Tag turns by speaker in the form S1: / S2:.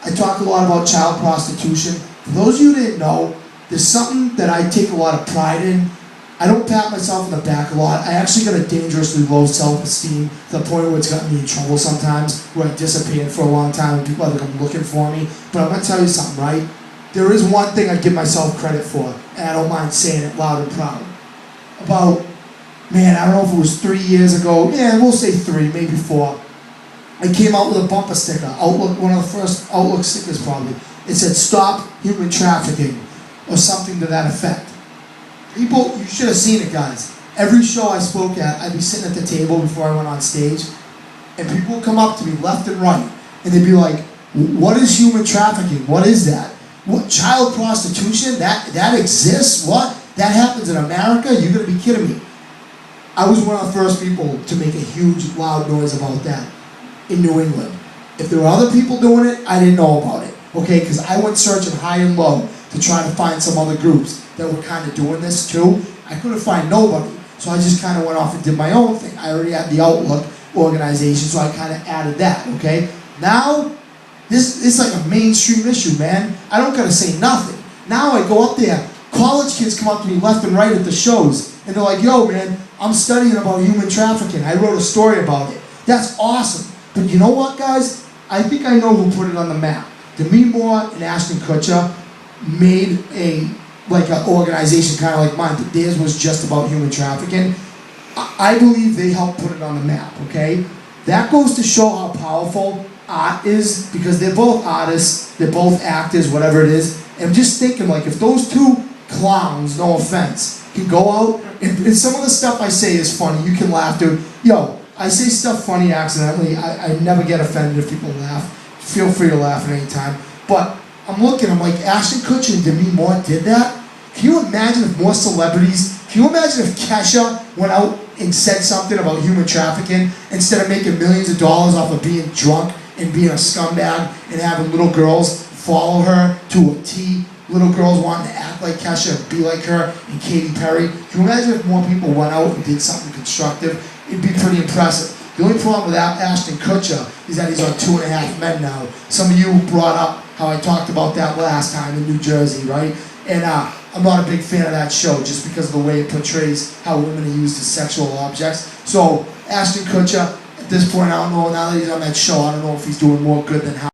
S1: I talk a lot about child prostitution. For those of you who didn't know, there's something that I take a lot of pride in. I don't pat myself on the back a lot. I actually got a dangerously low self-esteem to the point where it's gotten me in trouble sometimes, where I disappeared for a long time and people are like, I'm looking for me. But I'm gonna tell you something, right? There is one thing I give myself credit for, and I don't mind saying it loud and proud. About, man, I don't know if it was 3 years ago, yeah, we'll say 3, maybe 4. I came out with a bumper sticker, Outlook, one of the first Outlook stickers probably. It said, "Stop human trafficking," or something to that effect. People, you should have seen it, guys. Every show I spoke at, I'd be sitting at the table before I went on stage, and people would come up to me left and right, and they'd be like, "What is human trafficking? What is that? What, child prostitution? That exists? What? That happens in America? You're gonna be kidding me." I was one of the first people to make a huge, loud noise about that in New England. If there were other people doing it, I didn't know about it, okay? Because I went searching high and low to try to find some other groups that were kind of doing this too. I couldn't find nobody, so I just kind of went off and did my own thing. I already had the Outlook organization, so I kind of added that, okay? Now, it's like a mainstream issue, man. I don't gotta say nothing. Now I go up there, college kids come up to me left and right at the shows, and they're like, "Yo, man, I'm studying about human trafficking. I wrote a story about it." That's awesome. But you know what, guys? I think I know who put it on the map. Demi Moore and Ashton Kutcher made an organization kind of like mine, but theirs was just about human trafficking. I believe they helped put it on the map, okay? That goes to show how powerful art is, because they're both artists, they're both actors, whatever it is. And I'm just thinking, like, if those two clowns, no offense, can go out, and some of the stuff I say is funny, you can laugh, dude. Yo, I say stuff funny accidentally. I never get offended if people laugh. Feel free to laugh at any time. But I'm like, Ashton Kutcher and Demi Moore did that? Can you imagine if more celebrities, can you imagine if Kesha went out and said something about human trafficking instead of making millions of dollars off of being drunk and being a scumbag and having little girls follow her to a T? Little girls wanting to act like Kesha, be like her, and Katy Perry. Can you imagine if more people went out and did something constructive? It'd be pretty impressive. The only problem with Ashton Kutcher is that he's on 2.5 Men now. Some of you brought up how I talked about that last time in New Jersey, right? And I'm not a big fan of that show just because of the way it portrays how women are used as sexual objects. So Ashton Kutcher, at this point, I don't know, now that he's on that show, I don't know if he's doing more good than harm.